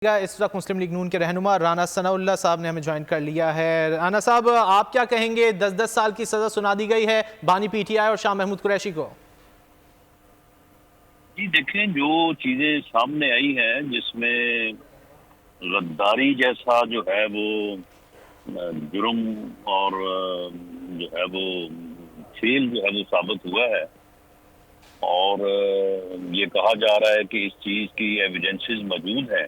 اس وقت مسلم لیگ نون کے رہنما رانا ثناء اللہ صاحب نے ہمیں جوائن کر لیا ہے۔ رانا صاحب، آپ کیا کہیں گے؟ 10 سال کی سزا سنا دی گئی ہے بانی پی ٹی آئی اور شاہ محمود قریشی کو۔ جی دیکھیں، جو چیزیں سامنے آئی ہیں جس میں غداری جیسا جو ہے وہ جرم اور جو ہے وہ فیل جو ہے وہ ثابت ہوا ہے، اور یہ کہا جا رہا ہے کہ اس چیز کی ایویڈنسز موجود ہیں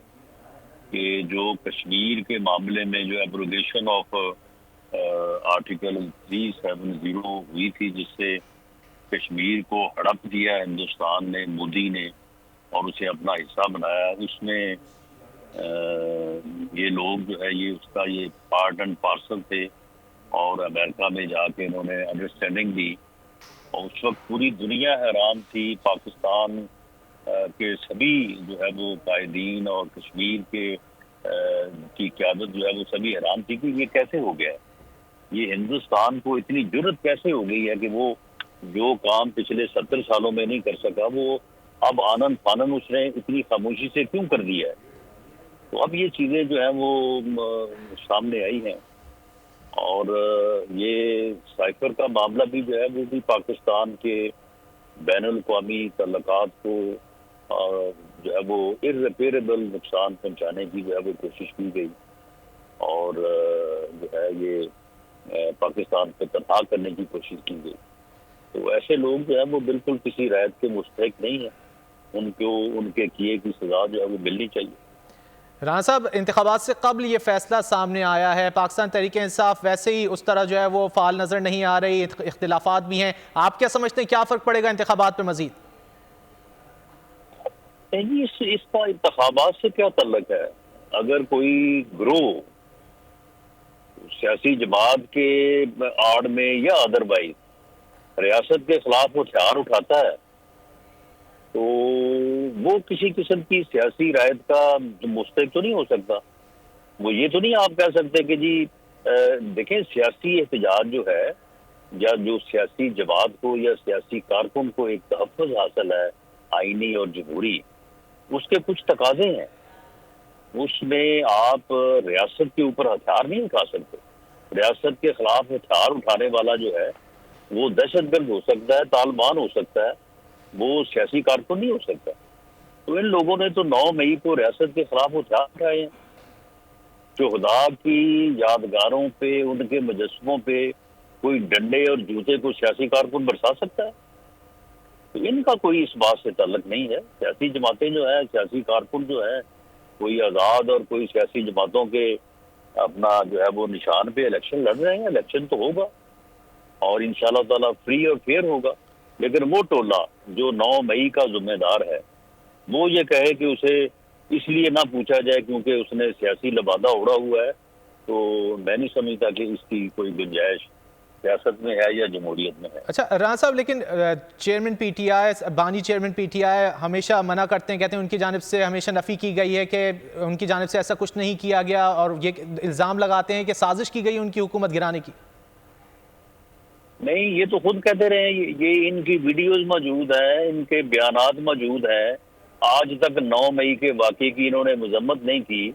کہ جو کشمیر کے معاملے میں جو ایبروگیشن آف آرٹیکل 370 ہوئی تھی، جس سے کشمیر کو ہڑپ دیا ہندوستان نے، مودی نے، اور اسے اپنا حصہ بنایا، اس میں یہ لوگ جو ہے یہ اس کا یہ پارٹ اینڈ پارسل تھے، اور امریکہ میں جا کے انہوں نے انڈرسٹینڈنگ دی، اور اس وقت پوری دنیا حیران تھی، پاکستان کے سبھی جو ہے وہ قائدین اور کشمیر کی قیادت جو ہے وہ سبھی حیران تھی کہ یہ کیسے ہو گیا ہے، یہ ہندوستان کو اتنی جرت کیسے ہو گئی ہے کہ وہ جو کام پچھلے 70 سالوں میں نہیں کر سکا وہ اب آنن فانن اس نے اتنی خاموشی سے کیوں کر دیا ہے۔ تو اب یہ چیزیں جو ہیں وہ سامنے آئی ہیں، اور یہ سائفر کا معاملہ بھی جو ہے وہ بھی پاکستان کے بین الاقوامی تعلقات کو جو ہے وہ irreparable نقصان پہنچانے کی جو ہے وہ کوشش کی گئی، اور جو ہے یہ پاکستان کو تنہا کرنے کی کوشش کی گئی۔ تو ایسے لوگ جو ہے وہ بالکل کسی رعایت کے مستحق نہیں ہیں، ان کو ان کے کیے کی سزا جو ہے وہ ملنی چاہیے۔ رانا صاحب، انتخابات سے قبل یہ فیصلہ سامنے آیا ہے، پاکستان تحریک انصاف ویسے ہی اس طرح جو ہے وہ فعال نظر نہیں آ رہی، اختلافات بھی ہیں، آپ کیا سمجھتے ہیں کیا فرق پڑے گا انتخابات پر مزید؟ اس کا انتخابات سے کیا تعلق ہے؟ اگر کوئی گروہ سیاسی جماعت کے آڑ میں یا ادروائز ریاست کے خلاف ہتھیار اٹھاتا ہے تو وہ کسی قسم کی سیاسی رائت کا مستحق تو نہیں ہو سکتا۔ وہ یہ تو نہیں آپ کہہ سکتے کہ جی دیکھیں، سیاسی احتجاج جو ہے یا جو سیاسی جماعت کو یا سیاسی کارکن کو ایک تحفظ حاصل ہے آئینی اور جمہوری، اس کے کچھ تقاضے ہیں، اس میں آپ ریاست کے اوپر ہتھیار نہیں اٹھا سکتے۔ ریاست کے خلاف ہتھیار اٹھانے والا جو ہے وہ دہشت گرد ہو سکتا ہے، طالبان ہو سکتا ہے، وہ سیاسی کارکن نہیں ہو سکتا۔ تو ان لوگوں نے تو 9 مئی کو ریاست کے خلاف ہتھیار اٹھائے ہیں۔ شہدا کی یادگاروں پہ، ان کے مجسموں پہ کوئی ڈنڈے اور جوتے کو سیاسی کارکن برسا سکتا ہے؟ تو ان کا کوئی اس بات سے تعلق نہیں ہے۔ سیاسی جماعتیں جو ہیں، سیاسی کارکن جو ہیں، کوئی آزاد اور کوئی سیاسی جماعتوں کے اپنا جو ہے وہ نشان پہ الیکشن لڑ رہے ہیں، الیکشن تو ہوگا اور انشاءاللہ تعالیٰ فری اور فیئر ہوگا، لیکن وہ ٹولہ جو 9 مئی کا ذمہ دار ہے وہ یہ کہے کہ اسے اس لیے نہ پوچھا جائے کیونکہ اس نے سیاسی لبادہ اڑا ہوا ہے، تو میں نہیں سمجھتا کہ اس کی کوئی گنجائش سیاست میں ہے یا جمہوریت میں ہے۔ اچھا رانا صاحب، لیکن چیئرمین پی ٹی آئی، بانی چیئرمین پی ٹی آئی ہمیشہ منع کرتے ہیں، کہتے ہیں ان کی جانب سے ہمیشہ نفی کی گئی ہے کہ ان کی جانب سے ایسا کچھ نہیں کیا گیا، اور یہ الزام لگاتے ہیں کہ سازش کی گئی ان کی حکومت گرانے کی۔ نہیں، یہ تو خود کہتے رہے ہیں، یہ ان کی ویڈیوز موجود ہیں، ان کے بیانات موجود ہیں۔ آج تک 9 مئی کے واقعے کی انہوں نے مذمت نہیں کی،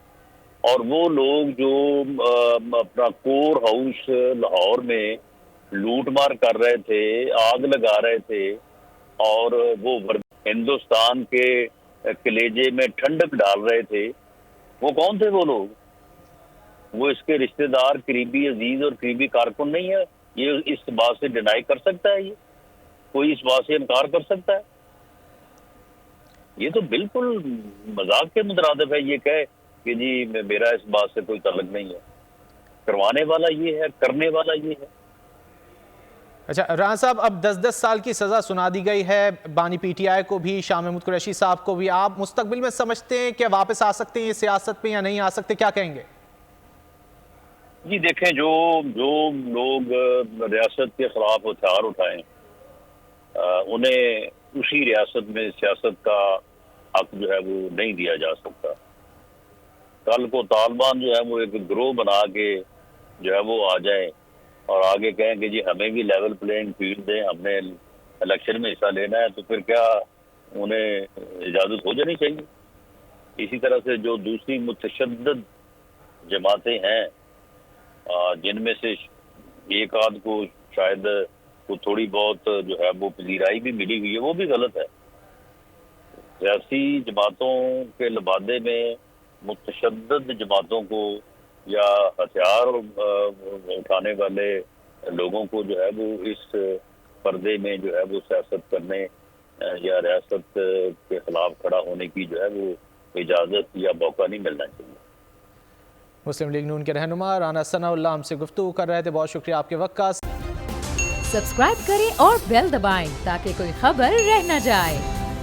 اور وہ لوگ جو اپنا کور ہاؤس لاہور میں لوٹ مار کر رہے تھے، آگ لگا رہے تھے، اور وہ ہندوستان کے کلیجے میں ٹھنڈک ڈال رہے تھے، وہ کون تھے وہ لوگ؟ وہ اس کے رشتہ دار، قریبی عزیز اور قریبی کارکن نہیں ہے؟ یہ اس بات سے ڈینائی کر سکتا ہے؟ یہ کوئی اس بات سے انکار کر سکتا ہے؟ یہ تو بالکل مذاق کے مترادف ہے یہ کہے کہ جی میرا اس بات سے کوئی تعلق نہیں ہے۔ کروانے والا یہ ہے، کرنے والا یہ ہے۔ اچھا رانا صاحب، اب 10 سال کی سزا سنا دی گئی ہے بانی پی ٹی آئی کو بھی، شاہ محمود قریشی صاحب کو بھی، آپ مستقبل میں سمجھتے ہیں کہ واپس آ سکتے ہیں یہ سیاست پہ یا نہیں آ سکتے؟ کیا کہیں گے؟ جی دیکھیں، جو لوگ ریاست کے خلاف ہتھیار اٹھائیں انہیں اسی ریاست میں سیاست کا حق جو ہے وہ نہیں دیا جا سکتا۔ کل کو طالبان جو ہے وہ ایک گروہ بنا کے جو ہے وہ آ جائیں اور آگے کہیں کہ جی ہمیں بھی لیول پلینگ فیلڈ دیں، ہم نے الیکشن میں حصہ لینا ہے، تو پھر کیا انہیں اجازت ہو جانی چاہیے؟ اسی طرح سے جو دوسری متشدد جماعتیں ہیں جن میں سے ایک آدھ کو شاید کو تھوڑی بہت جو ہے وہ پذیرائی بھی ملی ہوئی ہے، وہ بھی غلط ہے۔ سیاسی جماعتوں کے لبادے میں متشدد جماعتوں کو یا ہتھیار اٹھانے والے لوگوں کو جو ہے وہ اس پردے میں جو ہے وہ سیاست کرنے یا ریاست کے خلاف کھڑا ہونے کی جو ہے وہ اجازت یا موقع نہیں ملنا چاہیے۔ مسلم لیگ نون کے رہنما رانا ثناء اللہ ہم سے گفتگو کر رہے تھے، بہت شکریہ آپ کے وقت کا۔ سبسکرائب کریں اور بیل دبائیں تاکہ کوئی خبر رہ نہ جائے۔